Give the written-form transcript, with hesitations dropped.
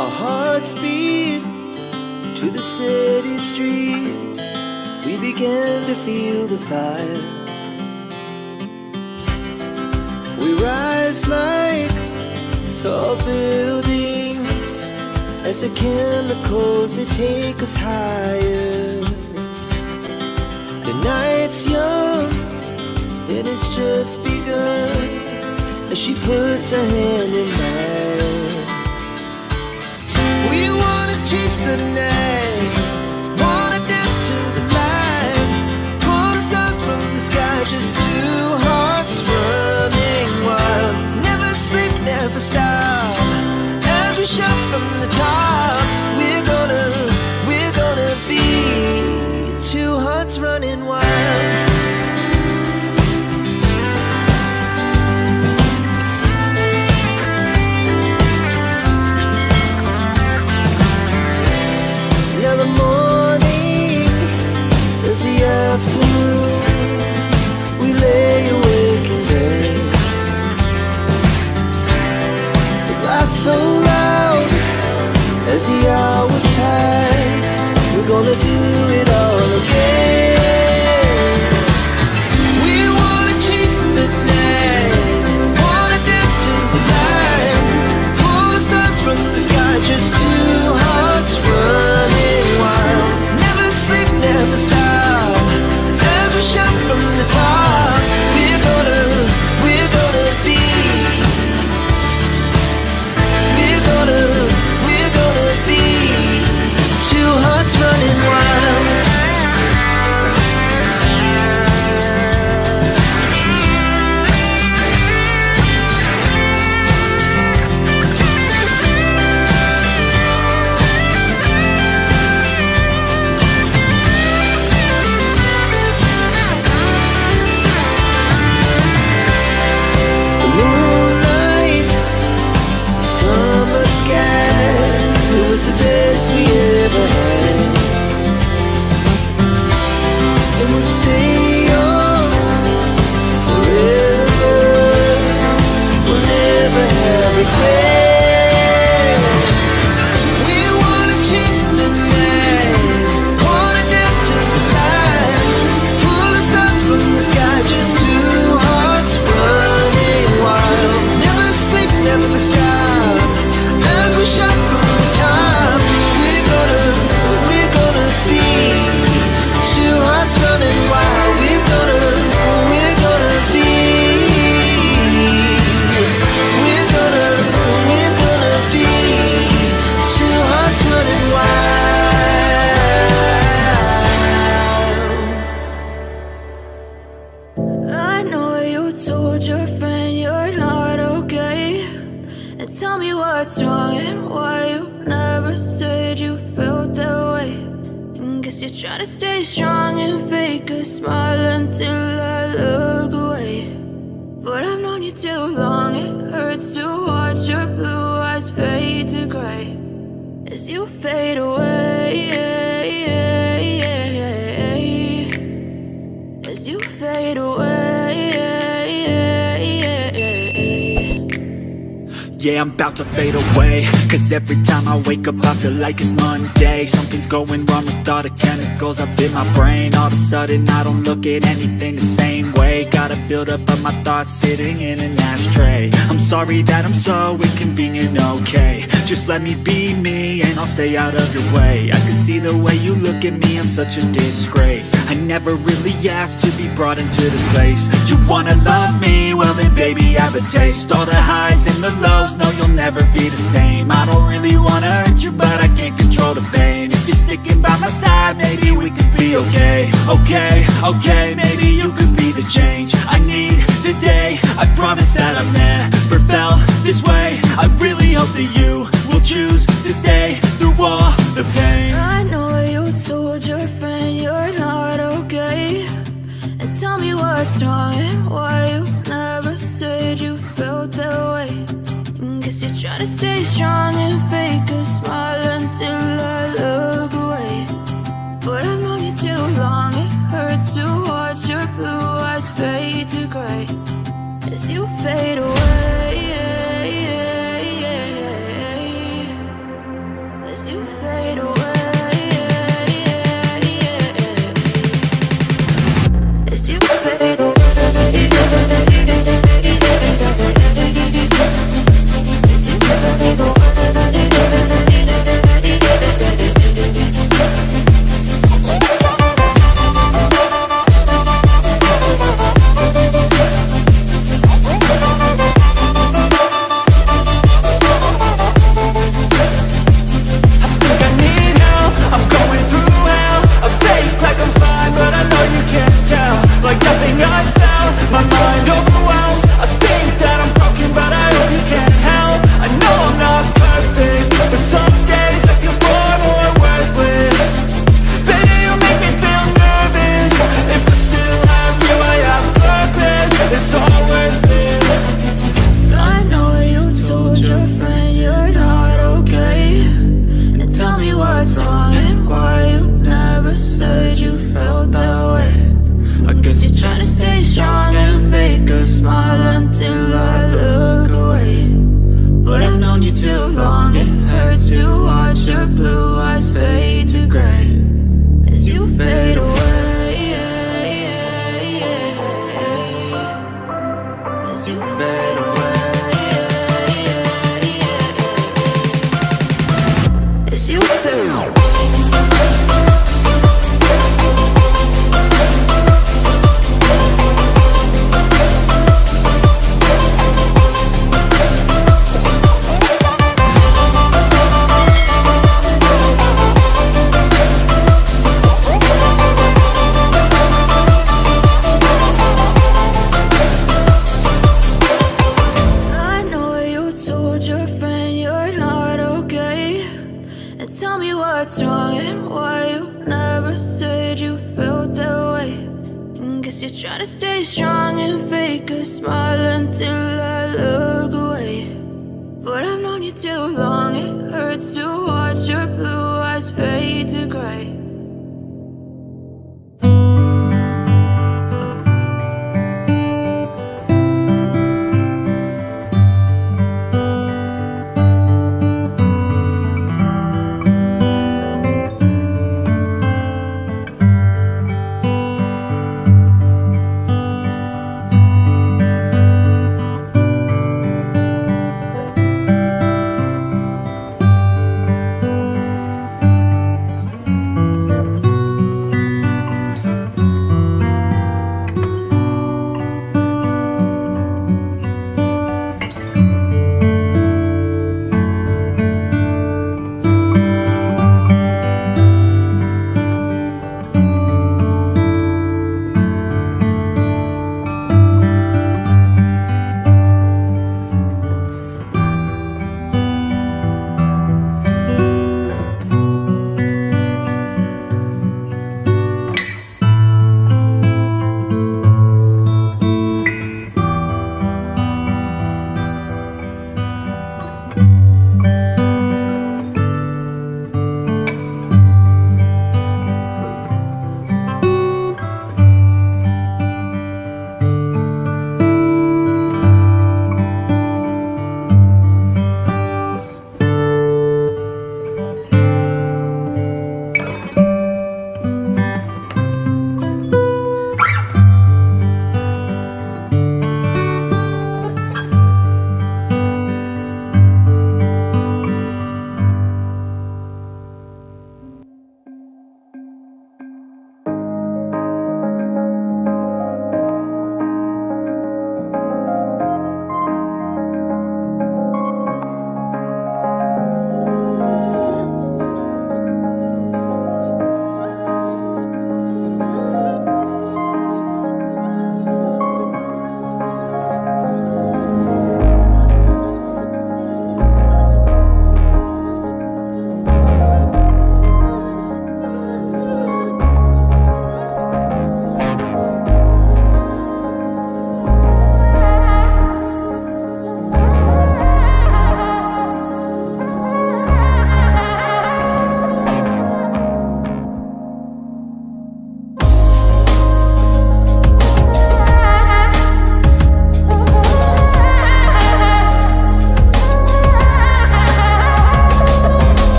Our hearts beat to the city streets. We began to feel the fire. We rise like tall buildings as the chemicals, they take us higher. The night's young and it's just begun as she puts her hand in mine. We wanna chase the night, wanna dance to the light, pull the stars from the sky, just two hearts running wild. Never sleep, never stop, as we shout from the top. We're gonna be two hearts running wild. Now the morning is the afternoon. We lay awake in bed. The laughs so loud as the hours pass. We're gonna do it all again. We wanna chase the night, wanna dance to the light, pull the stars from the sky, just two hearts running wild. Never sleep, never stop, as we shout from the top. We're gonna be. We're gonna be two hearts running wild. The moonlight, summer sky, it was the best we ever had. And we'll stay on forever. We'll never have regrets. We wanna chase the night, wanna dance to the light, pull the stars from the sky, just two hearts running wild. Never sleep, never stop, as we shout from the top. We're gonna be two hearts running wild. We're gonna be. We're gonna be two hearts running wild. I know you told your friend you're not okay, and tell me what's wrong and why you never said you felt that way. And guess you're trying to stay strong and fake a smile until I look away. But I've known you too long, it hurts to watch your blue eyes fade to gray as you fade away. As you fade away. Yeah, I'm about to fade away, cause every time I wake up I feel like it's Monday. Something's going wrong with all the chemicals up in my brain. All of a sudden I don't look at anything the same way. Got a build up of my thoughts sitting in an ashtray. I'm sorry that I'm so inconvenient, okay. Just let me be me and I'll stay out of your way. I can see the way you look at me, I'm such a disgrace. I never really asked to be brought into this place. You wanna love me? Well then baby I have a taste. All the highs and the lows, no you'll never be the same. I don't really wanna hurt you but I can't control the pain. If you're sticking by my side, maybe we could be okay. Okay, maybe you could be the change I need today. I promise that I've never felt this way. I really hope that you will choose to stay through all the pain. I know you told your friend you're not okay, and tell me what's wrong and why you never said you felt that way. And guess you're trying to stay strong and fake a smile until I look away. But I've known you too long, it hurts to watch your blue eyes fade to gray as you fade away. known you too long. It hurts to watch your blue eyes fade to gray as you fade away, as you fade away, as you fade away. What's wrong and why you never said you felt that way? And guess you're trying to stay strong and fake a smile until I look away. But I've known you too long.